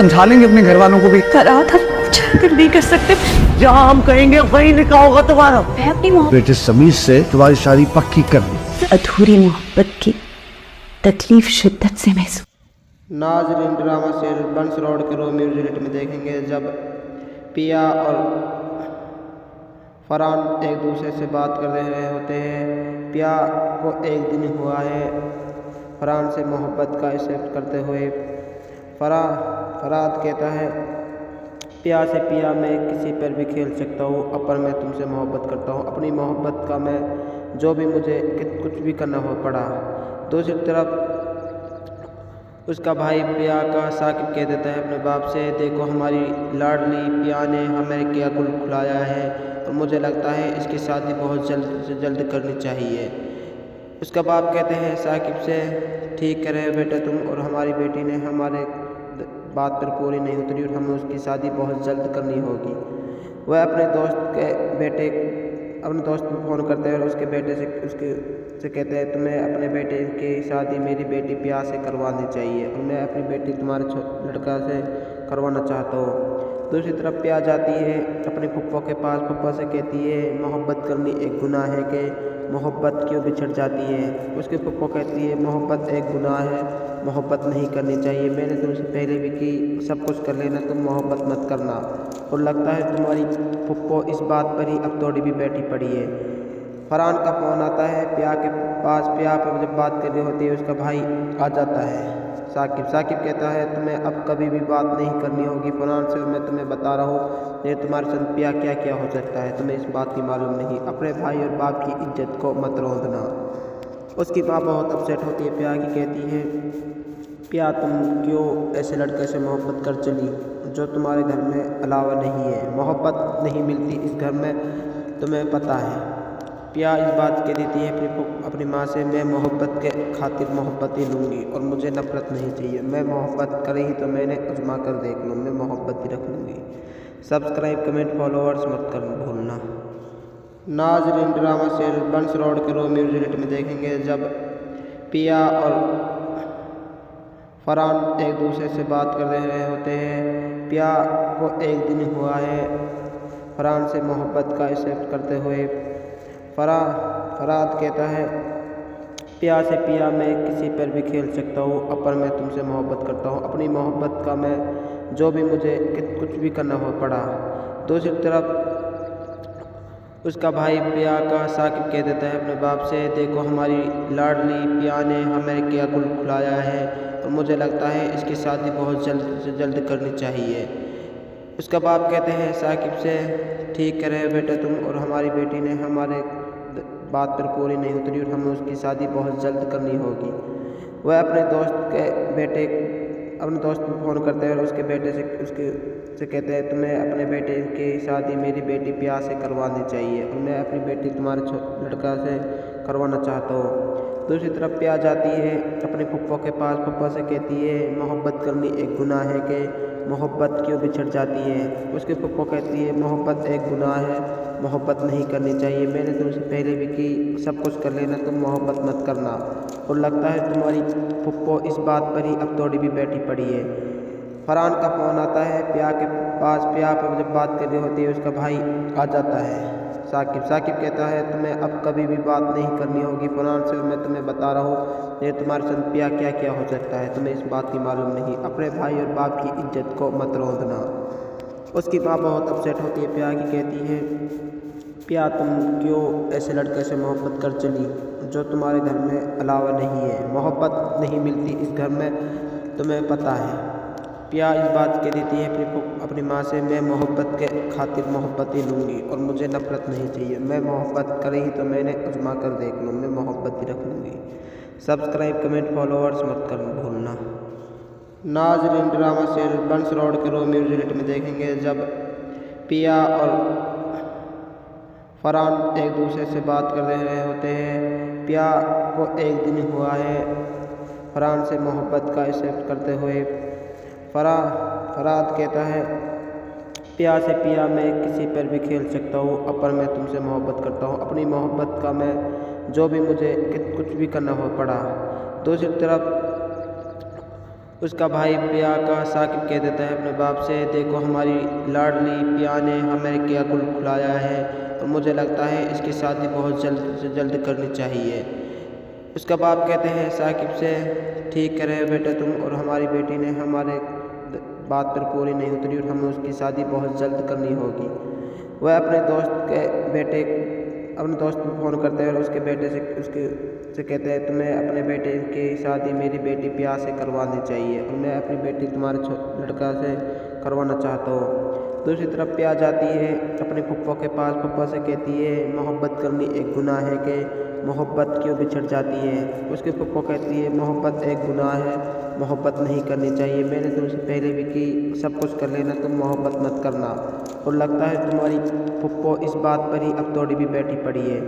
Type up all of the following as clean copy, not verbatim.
समझा लेंगे अपने घर वालों को भी। फरहाद हम कुछ हरकत नहीं कर सकते। जहाँ हम कहेंगे वही लिखा होगा तुम्हारा। मैं अपनी मोहब्बत बेटे समीर से तुम्हारी शादी पक्की कर दी। अधूरी मोहब्बत की तकलीफ शिद्दत से महसूस। नाज़रीन, ड्रामा सीरियल बंस रोड के रोमियो जूलियट में देखेंगे जब पिया और फरहान एक दूसरे से बात कर रहे होते हैं। पिया को एक दिन हुआ है फरहान से मोहब्बत का एक्सेप्ट करते हुए। फरहाद कहता है पिया से, पिया मैं किसी पर भी खेल सकता हूँ, पर मैं तुमसे मोहब्बत करता हूँ। अपनी मोहब्बत का मैं जो भी मुझे कुछ भी करना हो पड़ा। दूसरी तरफ उसका भाई पिया का साकिब कह देता है अपने बाप से, देखो हमारी लाडली पिया ने हमें क्या गुल खुलाया है और मुझे लगता है इसकी शादी बहुत जल्द से जल्द करनी चाहिए। उसका बाप कहते हैं साकिब से, ठीक कह रहे हो बेटे तुम, और हमारी बेटी ने हमारे बात पर पूरी नहीं उतरी और हमें उसकी शादी बहुत जल्द करनी होगी। वह अपने दोस्त को फ़ोन करते हैं और उसके बेटे से कहते हैं, तुम्हें अपने बेटे की शादी मेरी बेटी पिया से करवानी चाहिए और मैं अपनी बेटी तुम्हारे लड़का से करवाना चाहता हूँ। दूसरी तरफ पिया जाती है अपने फुप्पो के पास। फुप्पो से कहती है मोहब्बत करनी एक गुनाह है कि मोहब्बत क्यों बिछड़ जाती है। उसके फुप्पो कहती है मोहब्बत एक गुनाह है, मोहब्बत नहीं करनी चाहिए। मैंने तुमसे पहले भी की, सब कुछ कर लेना, तुम मोहब्बत मत करना। और लगता है तुम्हारी फुप्पो इस बात पर ही अब थोड़ी भी बैठी पड़ी है। फरहान का फ़ोन आता है पिया के पास। पिया पर जब बात कर रही होती है उसका भाई आ जाता है साकिब कहता है तुम्हें अब कभी भी बात नहीं करनी होगी फरहान से, मैं तुम्हें बता रहा हूँ ये तुम्हारे साथ पिया क्या क्या हो सकता है, तुम्हें इस बात की मालूम नहीं। अपने भाई और बाप की इज्जत को मत रोंदना। उसकी माँ बहुत अपसेट होती है पिया की, कहती है पिया तुम क्यों ऐसे लड़के से मोहब्बत कर चली जो तुम्हारे घर में अलावा नहीं है। मोहब्बत नहीं मिलती इस घर में, तुम्हें पता है। पिया इस बात कह देती है अपनी माँ से, मैं मोहब्बत के खातिर मोहब्बत ही लूँगी और मुझे नफरत नहीं चाहिए। मैं मोहब्बत करी ही तो मैंने आजमा कर देख लूँ, मैं मोहब्बत ही रख लूँगी। सब्सक्राइब कमेंट फॉलोअर्स मत कर भूलना। नाज़रीन, ड्रामा सीरियल बंस रोड के रोमियो जूलियट में देखेंगे जब पिया और फरहान एक दूसरे से बात कर रहे होते हैं। पिया को एक दिन हुआ है फरहान से मोहब्बत का एक्सेप्ट करते हुए। फरहाद कहता है पिया से, पिया मैं किसी पर भी खेल सकता हूँ, पर मैं तुमसे मोहब्बत करता हूँ। अपनी मोहब्बत का मैं जो भी मुझे कुछ भी करना हो पड़ा। दूसरी तरफ उसका भाई पिया का साकिब कह देता है अपने बाप से, देखो हमारी लाडली पिया ने हमें क्या गुल खुलाया है और मुझे लगता है इसकी शादी बहुत जल्द से जल्द करनी चाहिए। उसका बाप कहते हैं साकिब से, ठीक कह रहे हो बेटे तुम, और हमारी बेटी ने हमारे बात पर पूरी नहीं उतरी और हमें उसकी शादी बहुत जल्द करनी होगी। वह अपने दोस्त को फ़ोन करते हैं और उसके बेटे से कहते हैं तुम्हें अपने बेटे की शादी मेरी बेटी पिया से करवानी चाहिए और मैं अपनी बेटी तुम्हारे लड़का से करवाना चाहता हूँ। दूसरी तरफ पिया जाती है अपने फुप्पो के पास। फुप्पो से कहती है मोहब्बत करनी एक गुनाह है कि मोहब्बत क्यों बिछड़ जाती है। उसके फुप्पो कहती है मोहब्बत एक गुनाह है, मोहब्बत नहीं करनी चाहिए। मैंने तुमसे पहले भी की, सब कुछ कर लेना, तुम मोहब्बत मत करना। और लगता है तुम्हारी फुप्पो इस बात पर ही अब थोड़ी भी बैठी पड़ी है। फरहान का फ़ोन आता है पिया के पास। पिया पर जब बात कर रही होती है उसका भाई आ जाता है साकिब कहता है तुम्हें अब कभी भी बात नहीं करनी होगी फरहान से, मैं तुम्हें बता रहा हूँ ये तुम्हारे साथ पिया क्या क्या हो सकता है, तुम्हें इस बात की मालूम नहीं। अपने भाई और बाप की इज्जत को मत रोंदना। उसकी माँ बहुत अपसेट होती है पिया की, कहती है पिया तुम क्यों ऐसे लड़के से मोहब्बत कर चली जो तुम्हारे घर में अलावा नहीं है। मोहब्बत नहीं मिलती इस घर में, तुम्हें पता है। पिया इस बात कह देती है अपनी माँ से, मैं मोहब्बत के खातिर मोहब्बत ही लूँगी और मुझे नफरत नहीं चाहिए। मैं मोहब्बत करी ही तो मैंने आजमा कर देख लूँ, मैं मोहब्बत ही रख लूँगी। सब्सक्राइब कमेंट फॉलोअर्स मत कर भूलना। नाज़रीन, ड्रामा सीरियल बंस रोड के रोमियो जूलियट में देखेंगे जब पिया और फरहान एक दूसरे से बात कर रहे होते हैं। पिया को एक दिन हुआ है फरहान से मोहब्बत का एक्सेप्ट करते हुए। फरहाद कहता है पिया से, पिया मैं किसी पर भी खेल सकता हूँ, पर मैं तुमसे मोहब्बत करता हूँ। अपनी मोहब्बत का मैं जो भी मुझे कुछ भी करना हो पड़ा। दूसरी तरफ اس کا بھائی پیا کا ثاقب کہہ دیتا ہے اپنے باپ سے، دیکھو ہماری لاڈلی پیا نے ہمیں کیا گل کھلایا ہے اور مجھے لگتا ہے اس کی شادی بہت جلد سے جلد کرنی چاہیے۔ اس کا باپ کہتے ہیں ثاقب سے، ٹھیک کہہ رہے ہو بیٹا تم، اور ہماری بیٹی نے ہمارے بات پر پوری نہیں اتری اور ہمیں اس کی شادی بہت جلد کرنی ہوگی۔ وہ اپنے دوست کو فون کرتے ہیں اور اس کے بیٹے سے کہتے ہیں تمہیں اپنے بیٹے کی شادی میری بیٹی پیا سے کروانی چاہیے اور میں اپنی بیٹی تمہارے لڑکا سے کروانا چاہتا ہوں۔ دوسری طرف پیا جاتی ہے اپنے پھپھو کے پاس، پھپھو سے کہتی ہے محبت کرنی ایک گناہ ہے کہ محبت کیوں بچھڑ جاتی ہے۔ اس کے پھپھو کہتی ہے محبت ایک گناہ ہے، محبت نہیں کرنی چاہیے، میں نے تم سے پہلے بھی کی، سب کچھ کر لینا، تم محبت مت کرنا۔ اور لگتا ہے تمہاری پھپھو اس بات پر ہی اب توڑی بھی بیٹھی پڑی ہے۔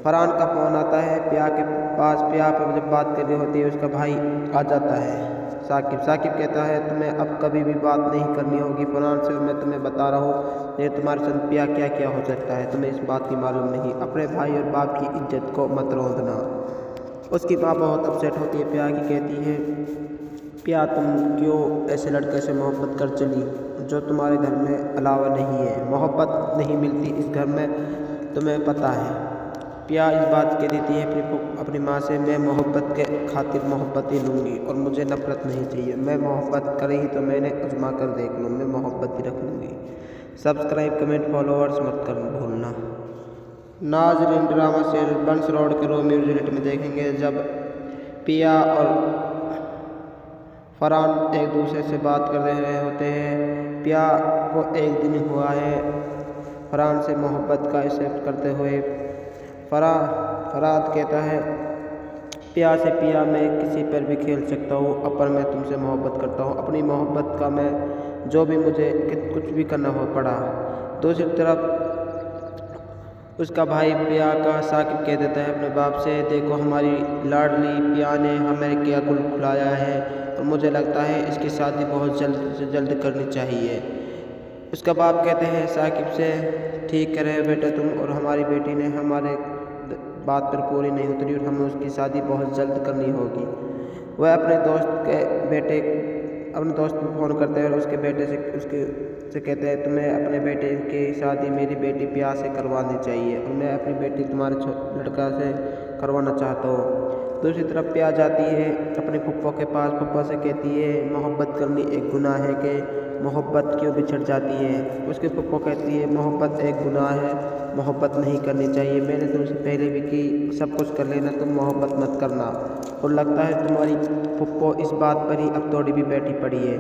فرحان کا فون آتا ہے پیا کے پاس، پیا پر جب بات کر رہی ہوتی ہے اس کا بھائی آ جاتا ہے ثاقب کہتا ہے تمہیں اب کبھی بھی بات نہیں کرنی ہوگی فرحان سے، میں تمہیں بتا رہا ہوں یہ تمہارے ساتھ پیا کیا کیا ہو سکتا ہے، تمہیں اس بات کی معلوم نہیں، اپنے بھائی اور باپ کی عزت کو مت روندنا۔ اس کی ماں بہت اپسیٹ ہوتی ہے پیا کی، کہتی ہے پیا تم کیوں ایسے لڑکے سے محبت کر چلی جو تمہارے گھر میں علاوہ نہیں ہے، محبت نہیں ملتی اس گھر میں، تمہیں پتہ ہے۔ پیا اس بات کہہ دیتی ہے اپنی ماں سے، میں محبت کے خاطر محبت ہی لوں گی اور مجھے نفرت نہیں چاہیے، میں محبت کری ہی تو میں نے آزما کر دیکھ لوں، میں محبت ہی رکھ لوں گی۔ سبسکرائب کمنٹ فالوورز مت کر بھولنا۔ ناظرین ڈرامہ سیریل بنس روڈ کے رومیو جولیٹ میں دیکھیں گے جب پیا اور فرحان ایک دوسرے سے بات کر رہے ہوتے ہیں، پیا کو ایک دن ہوا ہے فرحان سے محبت کا ایکسپٹ کرتے ہوئے۔ فرحان کہتا ہے پیا سے، پیا میں کسی پر بھی کھیل سکتا ہوں، اپر میں تم سے محبت کرتا ہوں، اپنی محبت کا میں جو بھی مجھے کچھ بھی کرنا ہو پڑا۔ دوسری طرف اس کا بھائی پیا کا ثاقب کہہ دیتا ہے اپنے باپ سے، دیکھو ہماری لاڈلی پیا نے ہمیں کیا گل کھلایا ہے اور مجھے لگتا ہے اس کی شادی بہت جلد سے جلد کرنی چاہیے۔ اس کا باپ کہتے ہیں ثاقب سے، ٹھیک کہہ رہے ہو بیٹا تم، اور ہماری بیٹی نے ہمارے بات پر پوری نہیں اتری اور ہمیں اس کی شادی بہت جلد کرنی ہوگی۔ وہ اپنے دوست کو فون کرتے ہیں اور اس کے بیٹے سے کہتے ہیں تمہیں اپنے بیٹے کی شادی میری بیٹی پیا سے کروانی چاہیے اور میں اپنی بیٹی تمہارے لڑکا سے کروانا چاہتا ہوں۔ دوسری طرف پیا جاتی ہے اپنے پھپھو کے پاس، پھپھو سے کہتی ہے محبت کرنی ایک گناہ ہے کہ محبت کیوں بچھڑ جاتی ہے۔ اس کے پھپھو کہتی ہے محبت ایک گناہ ہے، محبت نہیں کرنی چاہیے، میں نے تم سے پہلے بھی کی، سب کچھ کر لینا، تم محبت مت کرنا۔ اور لگتا ہے تمہاری پھپھو اس بات پر ہی اب توڑی بھی بیٹھی پڑی ہے۔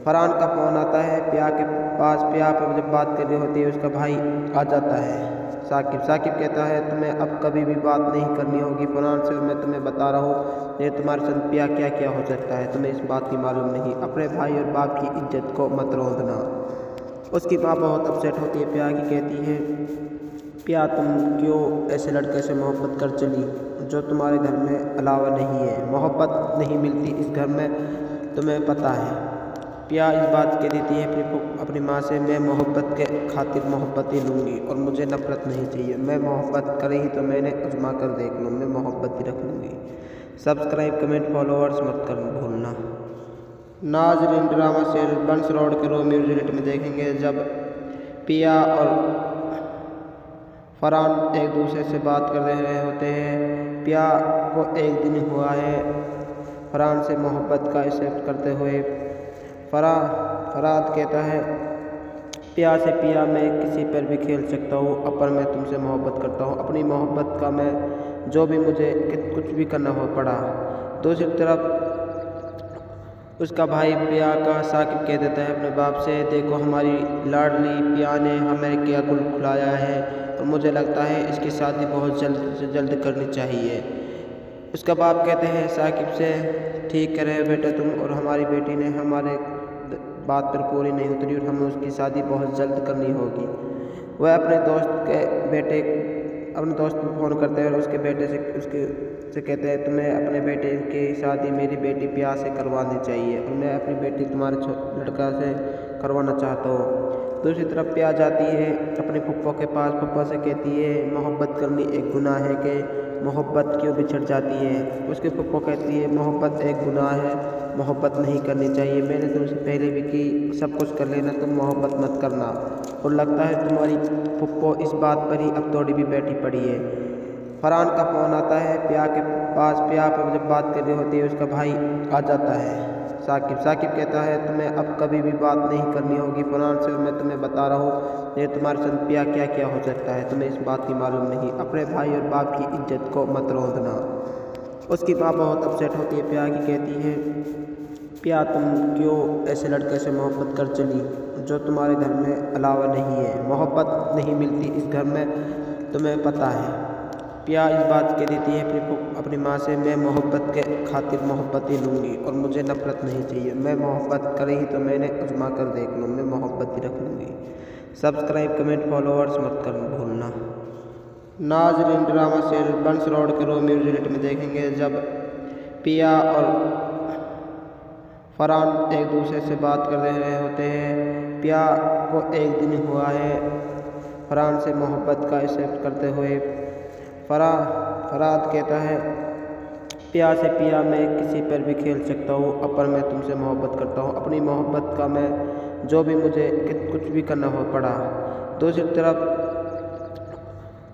فرحان کا فون آتا ہے پیا کے پاس، پیا پر جب بات کر رہی ہوتی ہے اس کا بھائی آ جاتا ہے ثاقب کہتا ہے تمہیں اب کبھی بھی بات نہیں کرنی ہوگی فرحان سے، میں تمہیں بتا رہا ہوں یہ تمہارے ساتھ پیا کیا کیا ہو سکتا ہے، تمہیں اس بات کی معلوم نہیں، اپنے بھائی اور باپ کی عزت کو مت روندنا۔ اس کی ماں بہت اپسیٹ ہوتی ہے پیا کی، کہتی ہے پیا تم کیوں ایسے لڑکے سے محبت کر چلی جو تمہارے گھر میں علاوہ نہیں ہے، محبت نہیں ملتی اس گھر میں، تمہیں پتہ ہے۔ پیا اس بات کہہ دیتی ہے اپنی ماں سے، میں محبت کے خاطر محبت ہی لوں گی اور مجھے نفرت نہیں چاہیے، میں محبت کری ہی تو میں نے آزما کر دیکھ لوں، میں محبت ہی رکھ لوں گی۔ سبسکرائب کمنٹ فالوورز مت کر بھولنا۔ ناظرین ڈرامہ سیریل بنس روڈ کے رومیو جولیٹ میں دیکھیں گے جب پیا اور فرحان ایک دوسرے سے بات کر رہے ہوتے ہیں، پیا کو ایک دن ہوا ہے فرحان سے محبت کا ایکسپٹ کرتے ہوئے۔ فرحان کہتا ہے پیا سے، پیا میں کسی پر بھی کھیل سکتا ہوں، اپر میں تم سے محبت کرتا ہوں، اپنی محبت کا میں جو بھی مجھے کچھ بھی کرنا ہو پڑا۔ دوسری طرف اس کا بھائی پیا کا ثاقب کہہ دیتا ہے اپنے باپ سے، دیکھو ہماری لاڈلی پیا نے ہمیں کیا گل کھلایا ہے اور مجھے لگتا ہے اس کی شادی بہت جلد سے جلد کرنی چاہیے۔ اس کا باپ کہتے ہیں ثاقب سے، ٹھیک کہہ رہے ہو بیٹا تم، اور ہماری بیٹی نے ہمارے بات پر پوری نہیں اتری اور ہمیں اس کی شادی بہت جلد کرنی ہوگی۔ وہ اپنے دوست کو فون کرتے ہیں اور اس کے بیٹے سے کہتے ہیں تمہیں اپنے بیٹے کی شادی میری بیٹی پیا سے کروانی چاہیے اور میں اپنی بیٹی تمہارے لڑکا سے کروانا چاہتا ہوں۔ दूसरी तरफ पिया जाती है अपने पप्पो के पास। पप्पो से कहती है मोहब्बत करनी एक गुनाह है कि मोहब्बत क्यों बिछड़ जाती है। उसके पप्पो कहती है मोहब्बत एक गुनाह है, मोहब्बत नहीं करनी चाहिए। मैंने तुमसे पहले भी की, सब कुछ कर लेना, तुम मोहब्बत मत करना। और लगता है तुम्हारी पप्पो इस बात पर ही अब तोड़ी भी बैठी पड़ी है। फरहान का फ़ोन आता है पिया के पास। पिया पर जब बात कर रही होती है उसका भाई आ जाता है साकिब। साकिब कहता है तुम्हें अब कभी भी बात नहीं करनी होगी फरहान से, और मैं तुम्हें बता रहा हूँ ये तुम्हारे साथ पिया क्या क्या हो सकता है, तुम्हें इस बात की मालूम नहीं। अपने भाई और बाप की इज्जत को मत रोंदना। उसकी माँ बहुत अपसेट होती है पिया की, कहती है पिया तुम क्यों ऐसे लड़के से मोहब्बत कर चली जो तुम्हारे घर में अलावा नहीं है। मोहब्बत नहीं मिलती इस घर में, तुम्हें पता है। पिया इस बात कह देती है अपनी माँ से, मैं मोहब्बत के खातिर मोहब्बत ही लूँगी और मुझे नफरत नहीं चाहिए। मैं मोहब्बत करी तो मैंने आजमा कर देख लूँ, मैं मोहब्बत ही रख लूँगी। सब्सक्राइब कमेंट फॉलोअर्स मत कर भूलना। नाज़रीन ड्रामा सीरियल बंस रोड के रोमियो जूलियट में देखेंगे जब पिया और फरहान एक दूसरे से बात कर रहे होते हैं। पिया को एक दिन हुआ है फरहान से मोहब्बत का एक्सेप्ट करते हुए। फरहाद कहता है पिया से, पिया मैं किसी पर भी खेल सकता हूँ, पर मैं तुमसे मोहब्बत करता हूँ। अपनी मोहब्बत का मैं जो भी मुझे कुछ भी करना हो पड़ा। दूसरी तरफ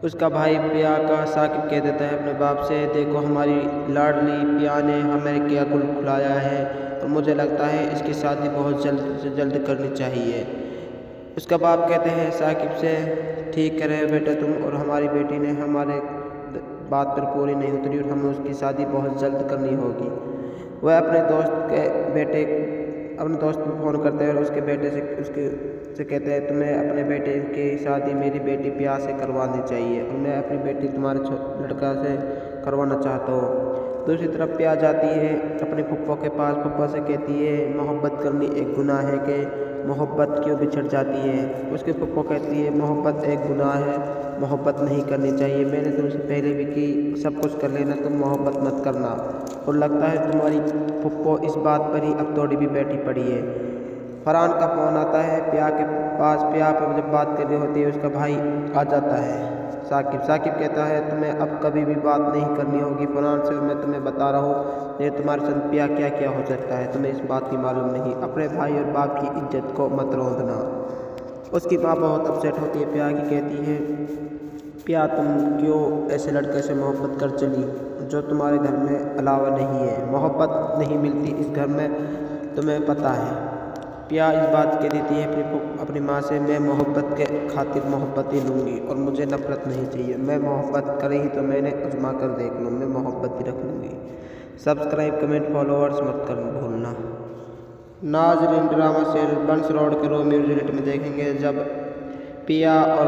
उसका भाई पिया का साकिब कह देता है अपने बाप से, देखो हमारी लाडली पिया ने हमें क्या कुल खुलाया है और मुझे लगता है इसकी शादी बहुत जल्द से जल्द करनी चाहिए। उसका बाप कहते हैं साकिब से, ठीक कह रहे हो बेटा तुम, और हमारी बेटी ने हमारे बात पर पूरी नहीं उतरी और हमें उसकी शादी बहुत जल्द करनी होगी। वह अपने दोस्त को फ़ोन करते हैं और उसके बेटे से कहते हैं तुम्हें अपने बेटे की शादी मेरी बेटी पिया से करवानी चाहिए और मैं अपनी बेटी तुम्हारे लड़का से करवाना चाहता हूँ। दूसरी तरफ पिया जाती है अपने पप्पो के पास। पप्पो से कहती है मोहब्बत करनी एक गुनाह है कि मोहब्बत क्यों बिछड़ जाती है। उसके पप्पो कहती है मोहब्बत एक गुनाह है, मोहब्बत नहीं करनी चाहिए। मैंने तुमसे पहले भी की, सब कुछ कर लेना, तुम मोहब्बत मत करना। और लगता है तुम्हारी पप्पो इस बात पर ही अब तोड़ी भी बैठी पड़ी है। फरहान का फ़ोन आता है पिया के पास। पिया पर जब बात कर रही होती है उसका भाई आ जाता है साकिब। साकिब कहता है तुम्हें अब कभी भी बात नहीं करनी होगी फरहान से, और मैं तुम्हें बता रहा हूँ ये तुम्हारे साथ पिया क्या क्या हो सकता है, तुम्हें इस बात की मालूम नहीं। अपने भाई और बाप की इज्जत को मत रोंदना। उसकी माँ बहुत अपसेट होती है पिया की, कहती है पिया तुम क्यों ऐसे लड़के से मोहब्बत कर चली जो तुम्हारे घर में अलावा नहीं है। मोहब्बत नहीं मिलती इस घर में, तुम्हें पता है। पिया इस बात कह देती है अपनी माँ से, मैं मोहब्बत के खातिर मोहब्बत ही लूँगी और मुझे नफरत नहीं चाहिए। मैं मोहब्बत करी तो मैंने आजमा कर देख लूँ, मैं मोहब्बत ही रख लूँगी। सब्सक्राइब कमेंट फॉलोअर्स मत कर भूलना। नाज़रीन ड्रामा सीरियल बंस रोड के रोमियो जूलियट में देखेंगे जब पिया और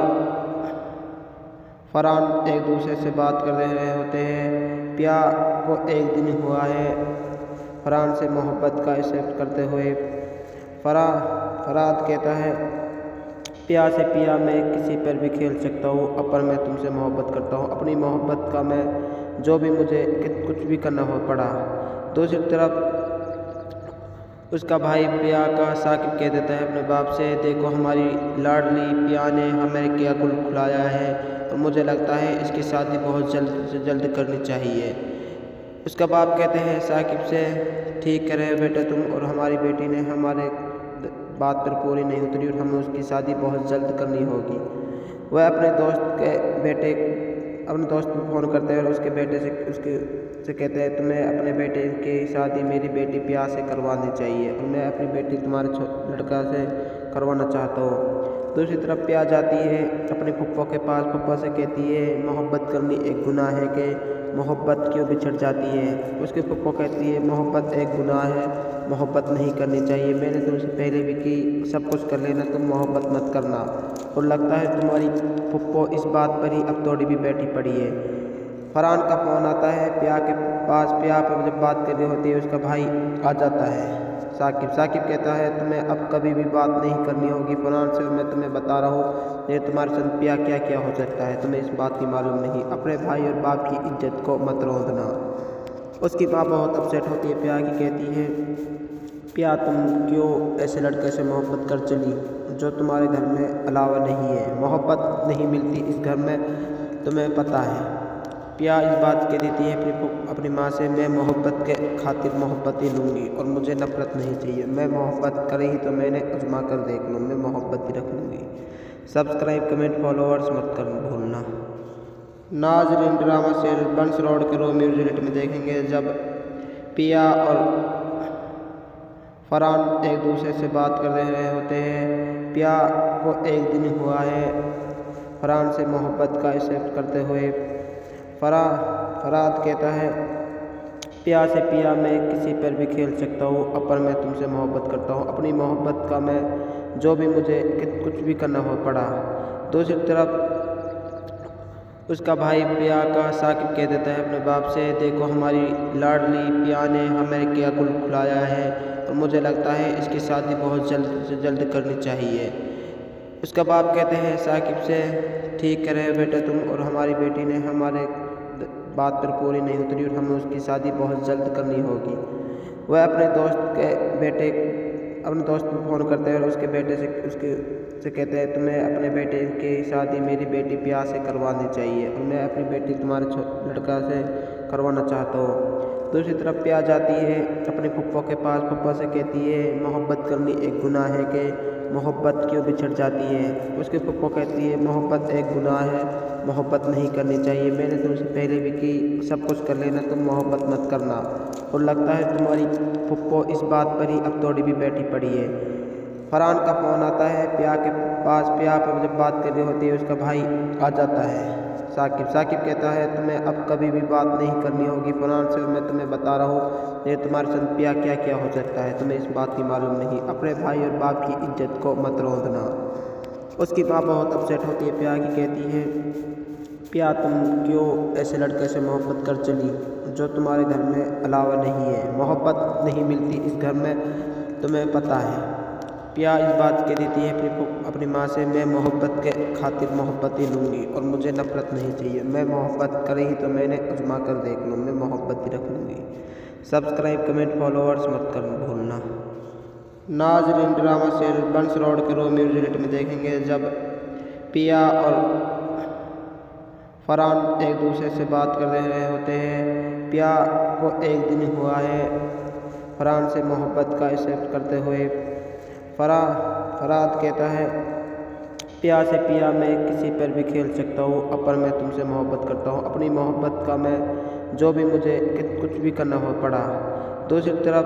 फरहान एक दूसरे से बात कर रहे होते हैं। पिया को एक दिन हुआ है फरहान से मोहब्बत का एक्सेप्ट करते हुए। फरहाद कहता है पिया से, पिया मैं किसी पर भी खेल सकता हूँ, पर मैं तुमसे मोहब्बत करता हूँ। अपनी मोहब्बत का मैं जो भी मुझे कुछ भी करना हो पड़ा। दूसरी तरफ उसका भाई पिया का साकिब कह देता है अपने बाप से, देखो हमारी लाडली पिया ने हमें क्या कुल खुलाया है और मुझे लगता है इसकी शादी बहुत जल्द से जल्द करनी चाहिए। उसका बाप कहते हैं साकिब से, ठीक कह रहे हो बेटा तुम, और हमारी बेटी ने हमारे बात पर पूरी नहीं उतरी और हमें उसकी शादी बहुत जल्द करनी होगी। वह अपने दोस्त को फ़ोन करते हैं और उसके बेटे से कहते हैं तुम्हें अपने बेटे की शादी मेरी बेटी पिया से करवानी चाहिए और मैं अपनी बेटी तुम्हारे लड़का से करवाना चाहता हूँ। दूसरी तरफ पिया जाती है अपने पप्पो के पास। पप्पो से कहती है मोहब्बत करनी एक गुनाह है कि मोहब्बत क्यों बिछड़ जाती है। उसके पप्पो कहती है मोहब्बत एक गुनाह है, मोहब्बत नहीं करनी चाहिए। मैंने तुमसे पहले भी की, सब कुछ कर लेना, तुम मोहब्बत मत करना। और लगता है तुम्हारी पप्पो इस बात पर ही अब तोड़ी भी बैठी पड़ी है। फरहान का फ़ोन आता है पिया के पास। पिया पर जब बात कर रही होती है उसका भाई आ जाता है साकिब। साकिब कहता है तुम्हें अब कभी भी बात नहीं करनी होगी फरहान से, और मैं तुम्हें बता रहा हूँ ये तुम्हारे साथ पिया क्या क्या हो सकता है, तुम्हें इस बात की मालूम नहीं। अपने भाई और बाप की इज्जत को मत रोंदना। उसकी माँ बहुत अपसेट होती है पिया की, कहती है पिया तुम क्यों ऐसे लड़के से मोहब्बत कर चली जो तुम्हारे घर में अलावा नहीं है। मोहब्बत नहीं मिलती इस घर में, तुम्हें पता है। पिया इस बात कह देती है अपनी माँ से, मैं मोहब्बत के खातिर मोहब्बत ही लूँगी और मुझे नफरत नहीं चाहिए। मैं मोहब्बत करी ही तो मैंने आजमा कर देख लूँ, मैं मोहब्बत ही रख लूँगी। सब्सक्राइब कमेंट फॉलोअर्स मत कर भूलना। नाज़रीन, ड्रामा सीरियल बंस रोड के रोमियो जूलियट में देखेंगे जब पिया और फरहान एक दूसरे से बात कर रहे होते हैं। पिया को एक दिन हुआ है फरहान से मोहब्बत का एक्सेप्ट करते हुए। फरहाद कहता है पिया से, पिया मैं किसी पर भी खेल सकता हूँ, पर मैं तुमसे मोहब्बत करता हूँ। अपनी मोहब्बत का मैं जो भी मुझे कुछ भी करना हो पड़ा। दूसरी तरफ उसका भाई पिया का साकिब कह देता है अपने बाप से, देखो हमारी लाडली पिया ने हमें क्या गुल खुलाया है और मुझे लगता है इसकी शादी बहुत जल्द से जल्द करनी चाहिए। उसका बाप कहते हैं साकिब से, ठीक कह रहे हो बेटे तुम, और हमारी बेटी ने हमारे बात पर पूरी नहीं उतरी और हमें उसकी शादी बहुत जल्द करनी होगी। वह अपने दोस्त को फ़ोन करते हैं और उसके बेटे से कहते हैं, तुम्हें अपने बेटे की शादी मेरी बेटी पिया से करवानी चाहिए और मैं अपनी बेटी तुम्हारे लड़का से करवाना चाहता हूँ। दूसरी तरफ पिया जाती है अपने फुप्पो के पास। फुप्पो से कहती है मोहब्बत करनी एक गुनाह है कि मोहब्बत क्यों बिछड़ जाती है। उसके फुप्पो कहती है मोहब्बत एक गुनाह है, मोहब्बत नहीं करनी चाहिए। मैंने तुमसे पहले भी की, सब कुछ कर लेना, तुम मोहब्बत मत करना। और लगता है तुम्हारी फुप्पो इस बात पर ही अब तोड़ी भी बैठी पड़ी है। फरहान का फ़ोन आता है पिया के पास। पिया पर जब बात कर रही होती है उसका भाई आ जाता है साकिब कहता है तुम्हें अब कभी भी बात नहीं करनी होगी फरहान से, और मैं तुम्हें बता रहा हूँ ये तुम्हारे साथ पिया क्या क्या हो सकता है, तुम्हें इस बात की मालूम नहीं। अपने भाई और बाप की इज्जत को मत रोंदना। उसकी माँ बहुत अपसेट होती है पिया की, कहती है पिया तुम क्यों ऐसे लड़के से मोहब्बत कर चली जो तुम्हारे घर में अलावा नहीं है। मोहब्बत नहीं मिलती इस घर में, तुम्हें पता है। पिया इस बात कह देती है अपनी माँ से, मैं मोहब्बत के खातिर मोहब्बत ही लूँगी और मुझे नफरत नहीं चाहिए। मैं मोहब्बत करी ही तो मैंने आजमा कर देख लूँ, मैं मोहब्बत ही रख लूँगी। सब्सक्राइब कमेंट फॉलोअर्स मत कर भूलना। नाज़रीन, ड्रामा सीरियल बंस रोड के रोमियो जूलियट में देखेंगे जब पिया और फरहान एक दूसरे से बात कर रहे होते हैं। पिया को एक दिन हुआ है फरहान से मोहब्बत का एक्सेप्ट करते हुए। फरहाद कहता है पिया से, पिया मैं किसी पर भी खेल सकता हूँ, पर मैं तुमसे मोहब्बत करता हूँ। अपनी मोहब्बत का मैं जो भी मुझे कुछ भी करना हो पड़ा। दूसरी तरफ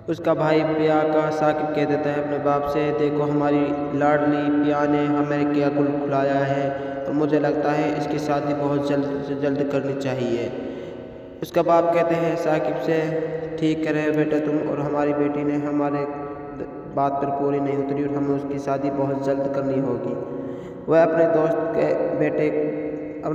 उसका भाई पिया का साकिब कह देता है अपने बाप से, देखो हमारी लाडली पिया ने हमें क्या गुल खुलाया है और मुझे लगता है इसकी शादी बहुत जल्द से जल्द करनी चाहिए। उसका बाप कहते हैं साकिब से, ठीक कह रहे हो बेटे तुम, और हमारी बेटी ने हमारे बात पर पूरी नहीं उतरी और हमें उसकी शादी बहुत जल्द करनी होगी। वह अपने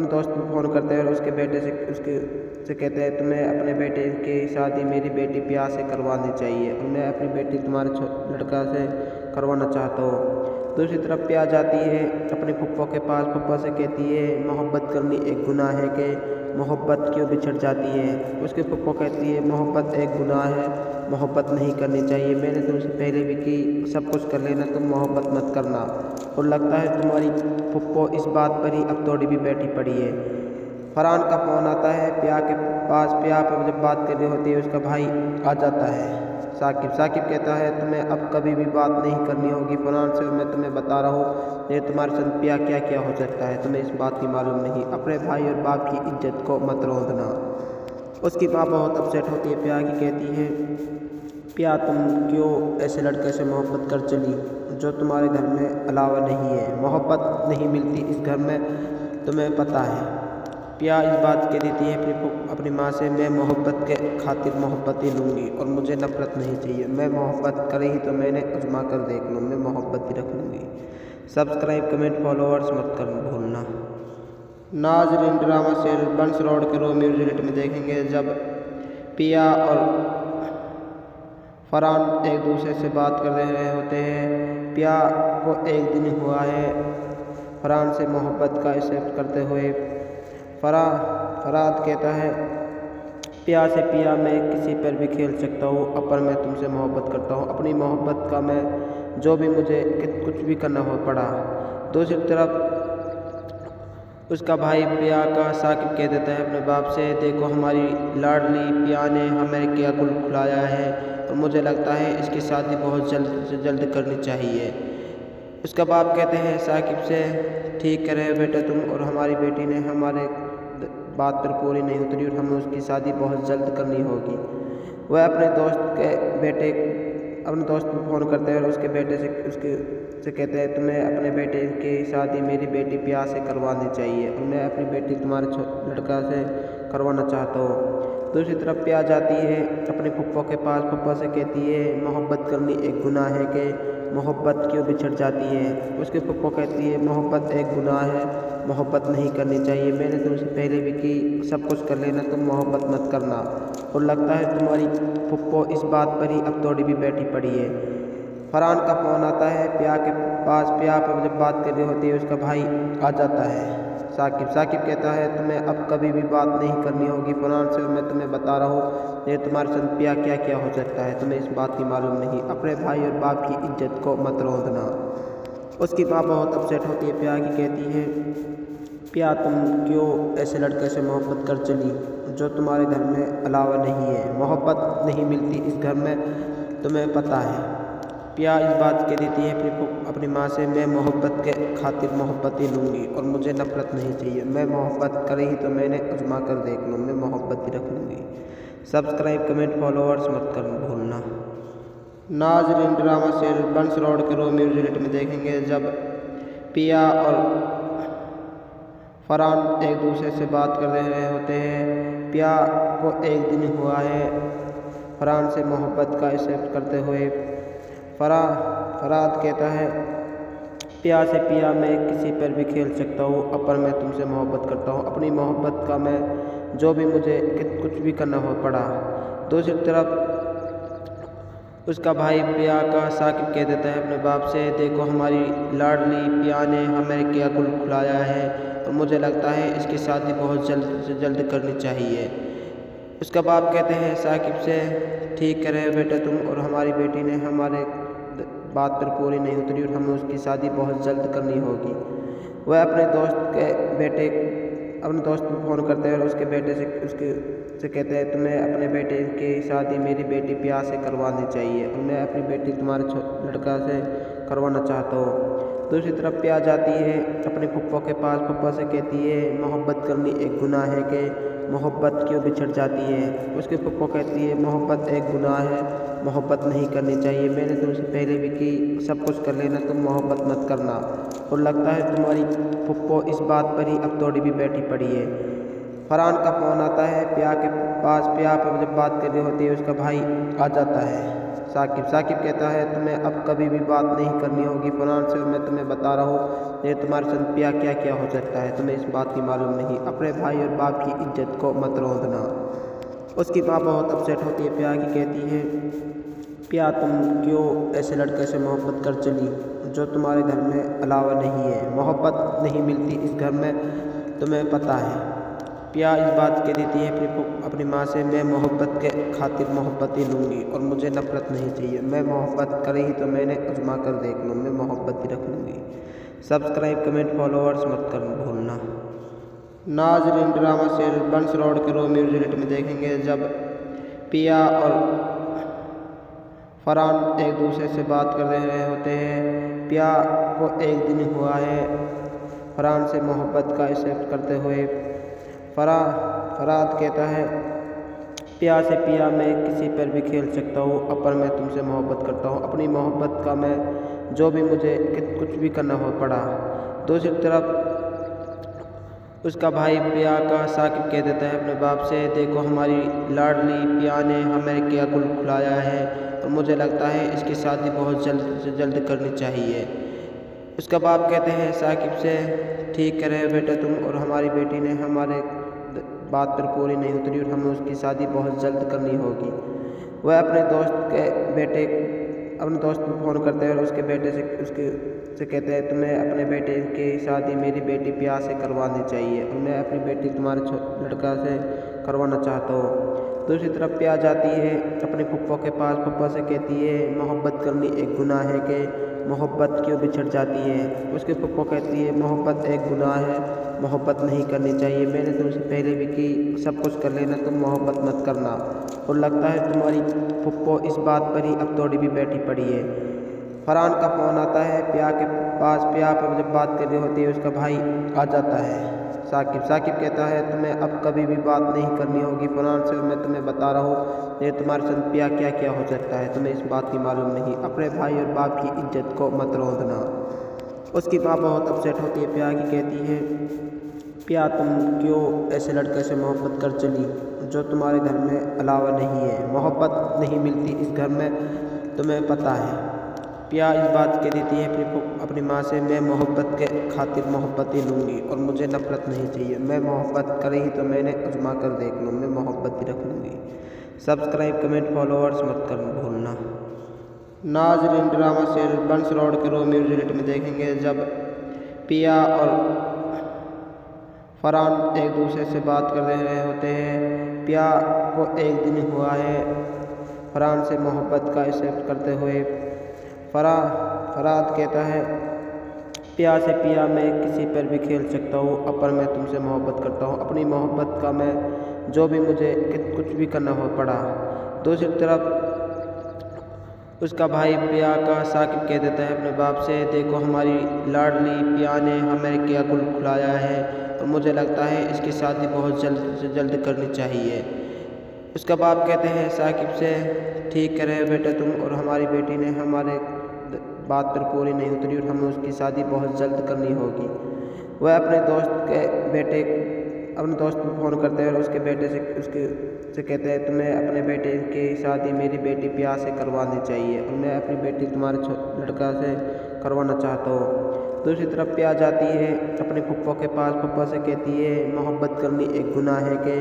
दोस्त को फ़ोन करते हैं और उसके बेटे से कहते हैं, तुम्हें अपने बेटे की शादी मेरी बेटी पिया से करवानी चाहिए और मैं अपनी बेटी तुम्हारे लड़का से करवाना चाहता हूँ। दूसरी तरफ पिया जाती है अपने फुप्पो के पास। फुप्पो से कहती है मोहब्बत करनी एक गुनाह है कि मोहब्बत क्यों बिछड़ जाती है। उसके फुप्पो कहती है मोहब्बत एक गुनाह है, मोहब्बत नहीं करनी चाहिए। मैंने तुमसे पहले भी की, सब कुछ कर लेना, तुम मोहब्बत मत करना। और लगता है तुम्हारी फुप्पो इस बात पर ही अब तोड़ी भी बैठी पड़ी है। फरहान का फ़ोन आता है पिया के पास। पिया पर जब बात कर रही होती है उसका भाई आ जाता है साकिब कहता है तुम्हें अब कभी भी बात नहीं करनी होगी फरहान से, और मैं तुम्हें बता रहा हूँ ये तुम्हारे साथ पिया क्या क्या हो सकता है, तुम्हें इस बात की मालूम नहीं। अपने भाई और बाप की इज्जत को मत रोंदना। उसकी माँ बहुत अपसेट होती है पिया की, कहती है पिया तुम क्यों ऐसे लड़के से मोहब्बत कर चली जो तुम्हारे घर में अलावा नहीं है। मोहब्बत नहीं मिलती इस घर में, तुम्हें पता है। पिया इस बात कह देती है अपनी माँ से, मैं मोहब्बत के खातिर मोहब्बत ही लूँगी और मुझे नफरत नहीं चाहिए। मैं मोहब्बत करी ही तो मैंने आजमा कर देख लूँ, मैं मोहब्बत ही रख लूँगी। सब्सक्राइब कमेंट फॉलोअर्स मत कर भूलना। नाज़रीन, ड्रामा सीरियल बंस रोड के रोमियो जूलियट में देखेंगे जब पिया और फरहान एक दूसरे से बात कर रहे होते हैं। पिया को एक दिन हुआ है फरहान से मोहब्बत का एक्सेप्ट करते हुए। फरहाद कहता है पिया से, पिया मैं किसी पर भी खेल सकता हूँ, पर मैं तुमसे मोहब्बत करता हूँ। अपनी मोहब्बत का मैं जो भी मुझे कुछ भी करना हो पड़ा। दूसरी तरफ उसका भाई पिया का साकिब कह देता है अपने बाप से, देखो हमारी लाडली पिया ने हमें क्या गुल खिलाया है और मुझे लगता है इसकी शादी बहुत जल्द से जल्द करनी चाहिए। उसका बाप कहते हैं साकिब से, ठीक कह रहे हो बेटा तुम, और हमारी बेटी ने हमारे बात पर पूरी नहीं उतरी और हमें उसकी शादी बहुत जल्द करनी होगी। वह अपने दोस्त को फ़ोन करते हैं और उसके बेटे से कहते हैं, तुम्हें अपने बेटे की शादी मेरी बेटी पिया से करवानी चाहिए और मैं अपनी बेटी तुम्हारे लड़का से करवाना चाहता हूँ। दूसरी तरफ पिया जाती है अपने पप्पा के पास, पप्पा से कहती है मोहब्बत करनी एक गुनाह है कि मोहब्बत क्यों बिछड़ जाती है। उसके पप्पा कहती है मोहब्बत एक गुनाह है, मोहब्बत नहीं करनी चाहिए, मैंने तुमसे पहले भी की, सब कुछ कर लेना, तुम मोहब्बत मत करना। और लगता है तुम्हारी पप्पो इस बात पर ही अब थोड़ी भी बैठी पड़ी है। फरहान का फ़ोन आता है पिया के पास, पिया पर जब बात कर रही होती है उसका भाई आ जाता है साकिब कहता है तुम्हें अब कभी भी बात नहीं करनी होगी फरहान से, और मैं तुम्हें बता रहा हूँ ये तुम्हारे साथ पिया क्या क्या हो सकता है, तुम्हें इस बात की मालूम नहीं, अपने भाई और बाप की इज्जत को मत रोंदना। उसकी माँ बहुत अपसेट होती है पिया की, कहती है पिया तुम क्यों ऐसे लड़के से मोहब्बत कर चली जो तुम्हारे घर में अलावा नहीं है, मोहब्बत नहीं मिलती इस घर में, तुम्हें पता है। पिया इस बात कह देती है अपनी माँ से, मैं मोहब्बत के खातिर मोहब्बत ही लूँगी और मुझे नफरत नहीं चाहिए, मैं मोहब्बत करी ही तो मैंने आजमा कर देख लूँ, मैं मोहब्बत ही रख लूँगी। सब्सक्राइब कमेंट फॉलोअर्स मत कर भूलना। नाज़रीन ड्रामा सीरियल बंस रोड के रोमियो जूलियट में देखेंगे जब पिया और फरहान एक दूसरे से बात कर रहे होते हैं। पिया को एक दिन हुआ है फरहान से मोहब्बत का एक्सेप्ट करते हुए। फरहाद कहता है पिया से, पिया मैं किसी पर भी खेल सकता हूँ, पर मैं तुमसे मोहब्बत करता हूँ, अपनी मोहब्बत का मैं जो भी मुझे कुछ भी करना हो पड़ा। दूसरी तरफ उसका भाई पिया का साकिब कह देता है अपने बाप से, देखो हमारी लाडली पिया ने हमें क्या गुल खिलाया है और मुझे लगता है इसकी शादी बहुत जल्द से जल्द करनी चाहिए। उसका बाप कहते हैं साकिब से, ठीक कह रहे हो बेटा तुम, और हमारी बेटी ने हमारे बात पर पूरी नहीं उतरी और हमें उसकी शादी बहुत जल्द करनी होगी। वह अपने दोस्त को फ़ोन करते हैं और उसके बेटे से कहते हैं, तुम्हें अपने बेटे की शादी मेरी बेटी पिया से करवानी चाहिए और मैं अपनी बेटी तुम्हारे लड़का से करवाना चाहता हूँ। दूसरी तरफ पिया जाती है अपने पप्पा के पास, पप्पा से कहती है मोहब्बत करनी एक गुनाह है कि मोहब्बत क्यों बिछड़ जाती है। उसके पप्पा कहती है मोहब्बत एक गुनाह है, मोहब्बत नहीं करनी चाहिए, मैंने तुमसे पहले भी की, सब कुछ कर लेना, तुम मोहब्बत मत करना। और लगता है तुम्हारी पप्पो इस बात पर ही अब थोड़ी भी बैठी पड़ी है। फरहान का फ़ोन आता है पिया के पास, पिया पर जब बात कर रही होती है उसका भाई आ जाता है साकिब कहता है तुम्हें अब कभी भी बात नहीं करनी होगी फरहान से, और मैं तुम्हें बता रहा हूँ ये तुम्हारे साथ पिया क्या क्या हो सकता है, तुम्हें इस बात की मालूम नहीं, अपने भाई और बाप की इज्जत को मत रोंदना। उसकी माँ बहुत अपसेट होती है पिया की, कहती है पिया तुम क्यों ऐसे लड़के से मोहब्बत कर चली जो तुम्हारे घर में अलावा नहीं है, मोहब्बत नहीं मिलती इस घर में, तुम्हें पता है। पिया इस बात कह देती है अपनी माँ से, मैं मोहब्बत के खातिर मोहब्बत ही लूँगी और मुझे नफरत नहीं चाहिए, मैं मोहब्बत करी ही तो मैंने आजमा कर देख लूँ, मैं मोहब्बत ही रख लूँगी। सब्सक्राइब कमेंट फॉलोअर्स मत कर भूलना। नाज़रीन ड्रामा सीरियल बंस रोड के रोमियो जूलियट में देखेंगे जब पिया और फरहान एक दूसरे से बात कर रहे होते हैं। पिया को एक दिन हुआ है फरहान से मोहब्बत का एक्सेप्ट करते हुए। फरहाद कहता है पिया से, पिया मैं किसी पर भी खेल सकता हूँ, पर मैं तुमसे मोहब्बत करता हूँ, अपनी मोहब्बत का मैं जो भी मुझे कुछ भी करना हो पड़ा। दूसरी तरफ उसका भाई पिया का साकिब कह देता है अपने बाप से, देखो हमारी लाडली पिया ने हमें क्या गुल खिलाया है और मुझे लगता है इसकी शादी बहुत जल्द से जल्द करनी चाहिए। उसका बाप कहते हैं साकिब से, ठीक कह रहे हो बेटा तुम, और हमारी बेटी ने हमारे बात पर पूरी नहीं उतरी और हमें उसकी शादी बहुत जल्द करनी होगी। वह अपने दोस्त को फ़ोन करते हैं और उसके बेटे से कहते हैं, तुम्हें अपने बेटे की शादी मेरी बेटी पिया से करवानी चाहिए और मैं अपनी बेटी तुम्हारे लड़का से करवाना चाहता हूँ। दूसरी तरफ पिया जाती है अपने पप्पो के पास, पप्पो से कहती है मोहब्बत करनी एक गुनाह है कि मोहब्बत क्यों बिछड़ जाती है। उसके पप्पो कहती है मोहब्बत एक गुनाह है, मोहब्बत नहीं करनी चाहिए, मैंने तुमसे पहले भी की, सब कुछ कर लेना, तुम मोहब्बत मत करना। और लगता है तुम्हारी पप्पो इस बात पर ही अब तोड़ी भी बैठी पड़ी है। फरहान का फ़ोन आता है पिया के पास। पिया पर जब बात कर रही होती है उसका भाई आ जाता है साकिब कहता है तुम्हें अब कभी भी बात नहीं करनी होगी फरहान से, और मैं तुम्हें बता रहा हूँ ये तुम्हारे साथ पिया क्या क्या हो सकता है, तुम्हें इस बात की मालूम नहीं। अपने भाई और बाप की इज्जत को मत रोंदना। उसकी माँ बहुत अपसेट होती है पिया की, कहती है पिया तुम क्यों ऐसे लड़के से मोहब्बत कर चली जो तुम्हारे घर में अलावा नहीं है, मोहब्बत नहीं मिलती इस घर में, तुम्हें पता है। पिया इस बात कह देती है अपनी माँ से, मैं मोहब्बत के खातिर मोहब्बत ही लूँगी और मुझे नफरत नहीं चाहिए, मैं मोहब्बत करी तो मैंने आजमा कर देख लूँ, मैं मोहब्बत ही रख लूँगी। सब्सक्राइब कमेंट फॉलोअर्स मत कर भूलना। नाज़रीन ड्रामा सीरियल बंस रोड के रोमियो जूलियट में देखेंगे जब पिया और फरहान एक दूसरे से बात कर रहे होते हैं। पिया को एक दिन हुआ है फरहान से मोहब्बत का एक्सेप्ट करते हुए। फरहान कहता है पिया से, पिया मैं किसी पर भी खेल सकता हूँ, अब पर मैं तुमसे मोहब्बत करता हूँ, अपनी मोहब्बत का मैं जो भी मुझे कुछ भी करना हो पड़ा। दूसरी तरफ उसका भाई पिया का साकिब कह देता है अपने बाप से, देखो हमारी लाडली पिया ने हमें क्या गुल खुलाया है और मुझे लगता है इसकी शादी बहुत जल्द से जल्द करनी चाहिए। उसका बाप कहते हैं साकिब से, ठीक कह रहे हो बेटा तुम, और हमारी बेटी ने हमारे बात पर पूरी नहीं उतरी और हमें उसकी शादी बहुत जल्द करनी होगी। वह अपने दोस्त को फ़ोन करते हैं और उसके बेटे से कहते हैं तुम्हें अपने बेटे की शादी मेरी बेटी पिया से करवानी चाहिए और मैं अपनी बेटी तुम्हारे लड़का से करवाना चाहता हूँ। दूसरी तरफ पिया जाती है अपने पप्पो के पास, पप्पो से कहती है मोहब्बत करनी एक गुनाह है कि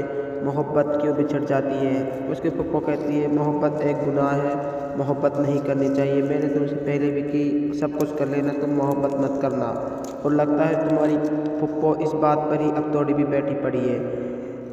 मोहब्बत क्यों बिछड़ जाती है। उसके पप्पो कहती है मोहब्बत एक गुनाह है, मोहब्बत नहीं करनी चाहिए, मैंने तुमसे पहले भी की, सब कुछ कर लेना, तुम मोहब्बत मत करना। और लगता है तुम्हारी पप्पो इस बात पर ही अब तोड़ी भी बैठी पड़ी है।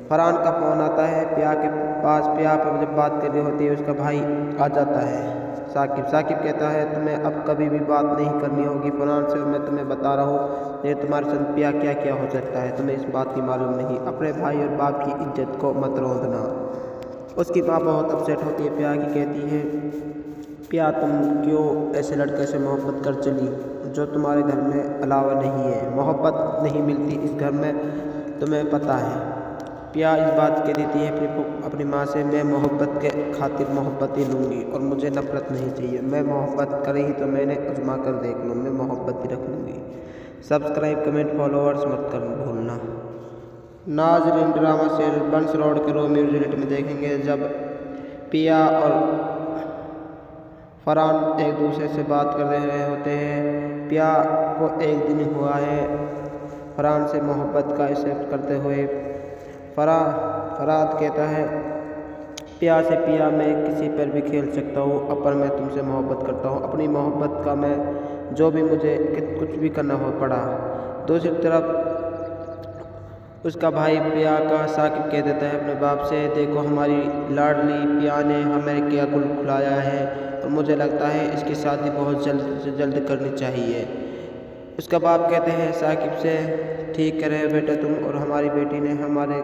फरहान का फ़ोन आता है पिया के पास। पिया पर जब बात कर रही होती है उसका भाई आ जाता है साकिब कहता है तुम्हें अब कभी भी बात नहीं करनी होगी फरहान से, और मैं तुम्हें बता रहा हूँ ये तुम्हारे साथ पिया क्या क्या हो सकता है, तुम्हें इस बात की मालूम नहीं। अपने भाई और बाप की इज्जत को मत रोंदना। उसकी माँ बहुत अपसेट होती है पिया की, कहती है पिया तुम क्यों ऐसे लड़के से मोहब्बत कर चली जो तुम्हारे घर में अलावा नहीं है, मोहब्बत नहीं मिलती इस घर में, तुम्हें पता है। पिया इस बात कह देती है अपनी माँ से, मैं मोहब्बत के खातिर मोहब्बत ही लूँगी और मुझे नफरत नहीं चाहिए, मैं मोहब्बत करी तो मैंने आजमा कर देख लूँ, मैं मोहब्बत ही रख लूँगी। सब्सक्राइब कमेंट फॉलोअर्स मत कर भूलना। नाज़रीन ड्रामा सीरियल बंस रोड के रोमियो जूलियट में देखेंगे जब पिया और फरहान एक दूसरे से बात कर रहे होते हैं। पिया को एक दिन हुआ है फरहान से मोहब्बत का एक्सेप्ट करते हुए। फरहान कहता है पिया से, पिया मैं किसी पर भी खेल सकता हूँ, अब पर मैं तुमसे मोहब्बत करता हूँ, अपनी मोहब्बत का मैं जो भी मुझे कुछ भी करना हो पड़ा। दूसरी तरफ उसका भाई पिया का साकिब कह देता है अपने बाप से, देखो हमारी लाडली पिया ने हमें क्या गुल खुलाया है और मुझे लगता है इसकी शादी बहुत जल्द से जल्द करनी चाहिए। उसका बाप कहते हैं साकिब से, ठीक कह रहे हो बेटा तुम, और हमारी बेटी ने हमारे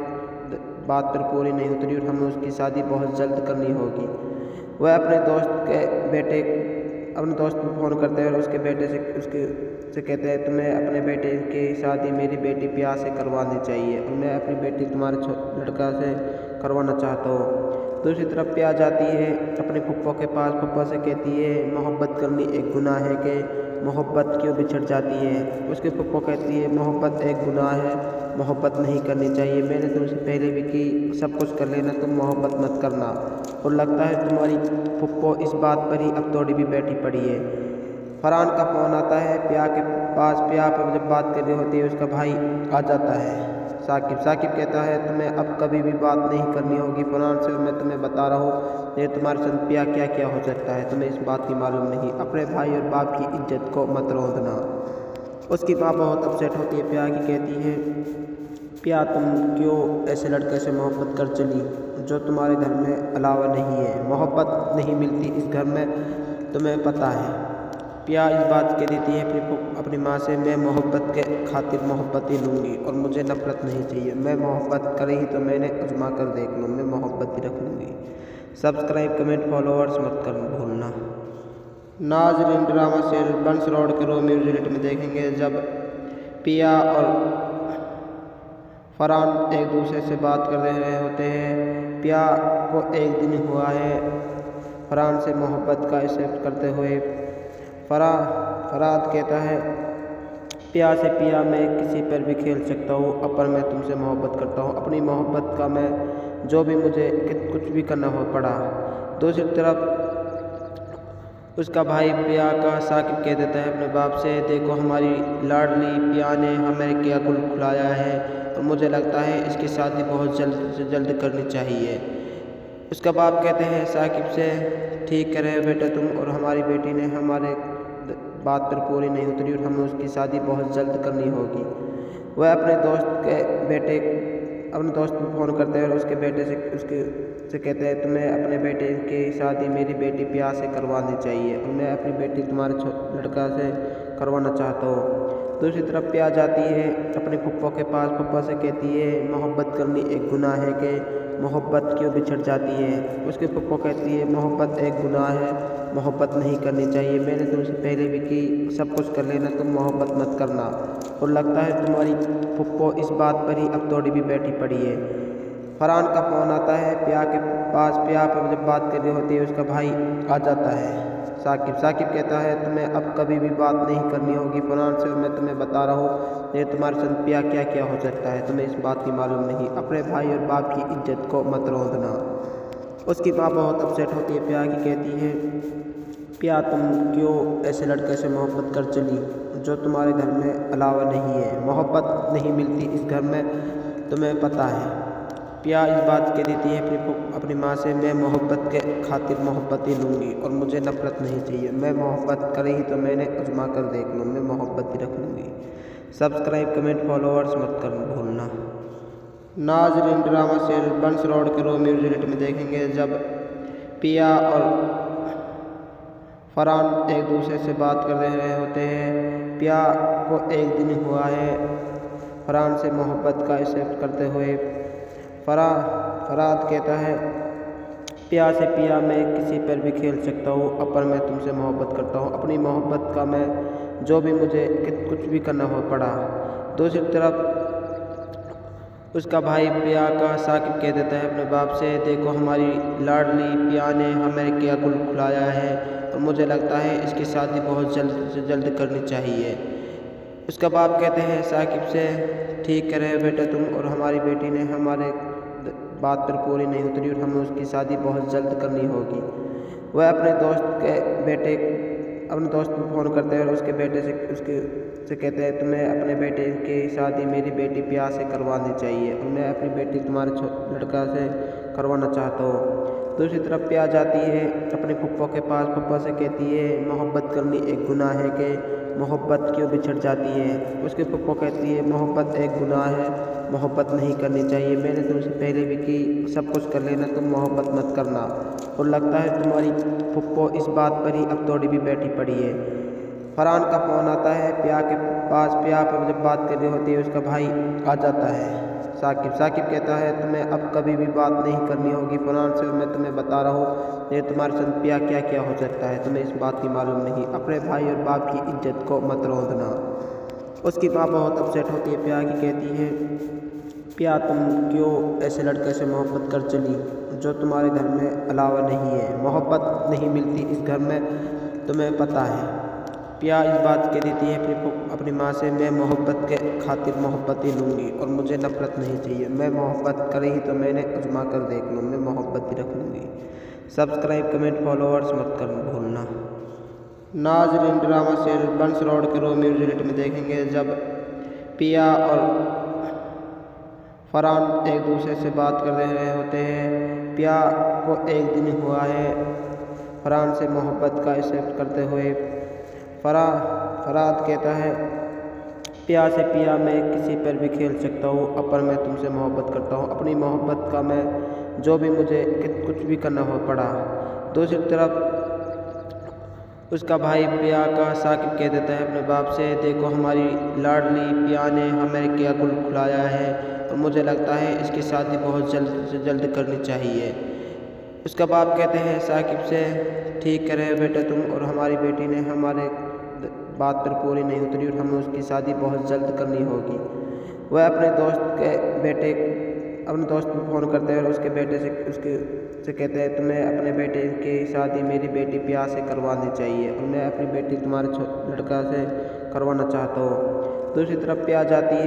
बात पर पूरी नहीं उतरी और हमें उसकी शादी बहुत जल्द करनी होगी। वह अपने दोस्त को फ़ोन करते हैं और उसके बेटे से कहते हैं तुम्हें अपने बेटे की शादी मेरी बेटी पिया से करवानी चाहिए और मैं अपनी बेटी तुम्हारे लड़का से करवाना चाहता हूँ। दूसरी तरफ पिया जाती है अपने पप्पो के पास, पप्पो से कहती है मोहब्बत करनी एक गुनाह है कि मोहब्बत क्यों बिछड़ जाती है। उसके पप्पो कहती है मोहब्बत एक गुनाह है, मोहब्बत नहीं करनी चाहिए, मैंने तुमसे पहले भी की, सब कुछ कर लेना, तुम मोहब्बत मत करना। और लगता है तुम्हारी पप्पो इस बात पर ही अब तोड़ी भी बैठी पड़ी है। फरहान का फ़ोन आता है पिया के पास। पिया पर जब बात कर रही होती है उसका भाई आ जाता है साकिब कहता है तुम्हें अब कभी भी बात नहीं करनी होगी फरहान से, और मैं तुम्हें बता रहा हूँ ये तुम्हारे साथ पिया क्या क्या हो सकता है, तुम्हें इस बात की मालूम नहीं। अपने भाई और बाप की इज्जत को मत रोंदना। उसकी माँ बहुत अपसेट होती है पिया की, कहती है पिया तुम क्यों ऐसे लड़के से मोहब्बत कर चली जो तुम्हारे घर में अलावा नहीं है। मोहब्बत नहीं मिलती इस घर में, तुम्हें पता है। पिया इस बात कह देती है अपनी माँ से, मैं मोहब्बत के खातिर मोहब्बत ही लूँगी और मुझे नफरत नहीं चाहिए। मैं मोहब्बत करी ही तो मैंने आजमा कर देख लूँ, मैं मोहब्बत ही रख लूँगी। सब्सक्राइब कमेंट फॉलोअर्स मत कर भूलना। नाज़रीन, ड्रामा सीरियल बंस रोड के रोमियो जूलियट में देखेंगे जब पिया और फरहान एक दूसरे से बात कर रहे होते हैं। पिया को एक दिन हुआ है फरहान से मोहब्बत का एक्सेप्ट करते हुए। फरहान कहता है पिया से, पिया मैं किसी पर भी खेल सकता हूँ, पर मैं तुमसे मोहब्बत करता हूँ। अपनी मोहब्बत का मैं जो भी मुझे कुछ भी करना हो पड़ा। दूसरी तरफ उसका भाई पिया का साकिब कह देता है अपने बाप से, देखो हमारी लाडली पिया ने हमें क्या गुल खुलाया है और मुझे लगता है इसकी शादी बहुत जल्द से जल्द करनी चाहिए। उसका बाप कहते हैं साकिब से, ठीक करे बेटा तुम, और हमारी बेटी ने हमारे बात पर पूरी नहीं उतरी और हमें उसकी शादी बहुत जल्द करनी होगी। वह अपने दोस्त को फ़ोन करते हैं और उसके बेटे से कहते हैं, तुम्हें अपने बेटे की शादी मेरी बेटी पिया से करवानी चाहिए और मैं अपनी बेटी तुम्हारे लड़का से करवाना चाहता हूँ। दूसरी तरफ पिया जाती है अपने फुप्पो के पास। फुप्पो से कहती है मोहब्बत करनी एक गुनाह है कि मोहब्बत क्यों बिछड़ जाती है। उसके फुप्पो कहती है मोहब्बत एक गुनाह है, मोहब्बत नहीं करनी चाहिए। मैंने तुमसे पहले भी की, सब कुछ कर लेना, तुम मोहब्बत मत करना। और लगता है तुम्हारी फुप्पो इस बात पर ही अब तोड़ी भी बैठी पड़ी है। फरहान का फ़ोन आता है पिया के पास। पिया पर जब बात कर रही होती है उसका भाई आ जाता है साकिब कहता है तुम्हें अब कभी भी बात नहीं करनी होगी फरहान से, और मैं तुम्हें बता रहा हूँ ये तुम्हारे साथ पिया क्या क्या हो सकता है, तुम्हें इस बात की मालूम नहीं। अपने भाई और बाप की इज्जत को मत रोंदना। उसकी माँ बहुत अपसेट होती है पिया की, कहती है पिया तुम क्यों ऐसे लड़के से मोहब्बत कर चली जो तुम्हारे घर में अलावा नहीं है। मोहब्बत नहीं मिलती इस घर में, तुम्हें पता है। पिया इस बात कह देती है अपनी माँ से, मैं मोहब्बत के खातिर मोहब्बत ही लूँगी और मुझे नफरत नहीं चाहिए। मैं मोहब्बत करी ही तो मैंने आजमा कर देख लूँ, मैं मोहब्बत ही रख लूँगी। सब्सक्राइब कमेंट फॉलोअर्स मत कर भूलना। नाज़रीन, ड्रामा सीरियल बंस रोड के रोमियो जूलियट में देखेंगे जब पिया और फरहान एक दूसरे से बात कर रहे होते हैं। पिया को एक दिन हुआ है फरहान से मोहब्बत का एक्सेप्ट करते हुए। फरहान कहता है पिया से, पिया मैं किसी पर भी खेल सकता हूँ, पर मैं तुमसे मोहब्बत करता हूँ। अपनी मोहब्बत का मैं जो भी मुझे कुछ भी करना हो पड़ा। दूसरी तरफ उसका भाई पिया का साकिब कह देता है अपने बाप से, देखो हमारी लाडली पिया ने हमें क्या गुल खुलाया है और मुझे लगता है इसकी शादी बहुत जल्द से जल्द करनी चाहिए। उसका बाप कहते हैं साकिब से, ठीक करे बेटा तुम, और हमारी बेटी ने हमारे बात पर पूरी नहीं उतरी और हमें उसकी शादी बहुत जल्द करनी होगी। वह अपने दोस्त को फ़ोन करते हैं और उसके बेटे से कहते हैं, तुम्हें अपने बेटे की शादी मेरी बेटी पिया से करवानी चाहिए और मैं अपनी बेटी तुम्हारे लड़का से करवाना चाहता हूँ। दूसरी तरफ पिया जाती है अपने फुप्पो के पास। फुप्पो से कहती है मोहब्बत करनी एक गुनाह है कि मोहब्बत क्यों बिछड़ जाती है। उसके फुप्पो कहती है मोहब्बत एक गुनाह है, मोहब्बत नहीं करनी चाहिए। मैंने तुमसे पहले भी की, सब कुछ कर लेना, तुम मोहब्बत मत करना। और लगता है तुम्हारी फुप्पो इस बात पर ही अब तोड़ी भी बैठी पड़ी है। फरहान का फ़ोन आता है पिया के पास। पिया पर जब बात कर रही होती है उसका भाई आ जाता है साकिब कहता है तुम्हें अब कभी भी बात नहीं करनी होगी फरहान से, और मैं तुम्हें बता रहा हूँ ये तुम्हारे साथ पिया क्या क्या हो सकता है, तुम्हें इस बात की मालूम नहीं। अपने भाई और बाप की इज्जत को मत रोंदना। उसकी माँ बहुत अपसेट होती है पिया की, कहती है पिया तुम क्यों ऐसे लड़के से मोहब्बत कर चली जो तुम्हारे घर में अलावा नहीं है। मोहब्बत नहीं मिलती इस घर में, तुम्हें पता है। पिया इस बात कह देती है अपनी माँ से, मैं मोहब्बत के खातिर मोहब्बत ही लूँगी और मुझे नफरत नहीं चाहिए। मैं मोहब्बत करी ही तो मैंने आजमा कर देख लूँ, मैं मोहब्बत ही रख लूँगी। सब्सक्राइब कमेंट फॉलोअर्स मत कर भूलना। नाज़रीन, ड्रामा सीरियल बंस रोड के रोमियो जूलियट में देखेंगे जब पिया और फरहान एक दूसरे से बात कर रहे होते हैं। पिया को एक दिन हुआ है फरहान से मोहब्बत का एक्सेप्ट करते हुए। फरहान कहता है पिया से पिया मैं किसी पर भी खेल सकता हूँ, पर मैं तुमसे मोहब्बत करता हूँ। अपनी मोहब्बत का मैं जो भी मुझे कुछ भी करना हो पड़ा। दूसरी तरफ उसका भाई पिया का साकिब कह देता है अपने बाप से, देखो हमारी लाडली पिया ने हमें क्या गुल खिलाया है और मुझे लगता है इसकी शादी बहुत जल्द से जल्द करनी चाहिए। उसका बाप कहते हैं साकिब से, ठीक कह रहे हो बेटा तुम, और हमारी बेटी ने हमारे बात पर पूरी नहीं उतरी और हमें उसकी शादी बहुत जल्द करनी होगी। वह अपने दोस्त को फ़ोन करते हैं और उसके बेटे से कहते हैं, तुम्हें अपने बेटे की शादी मेरी बेटी पिया से करवानी चाहिए और मैं अपनी बेटी तुम्हारे लड़का से करवाना चाहता हूँ। दूसरी तरफ पिया जाती है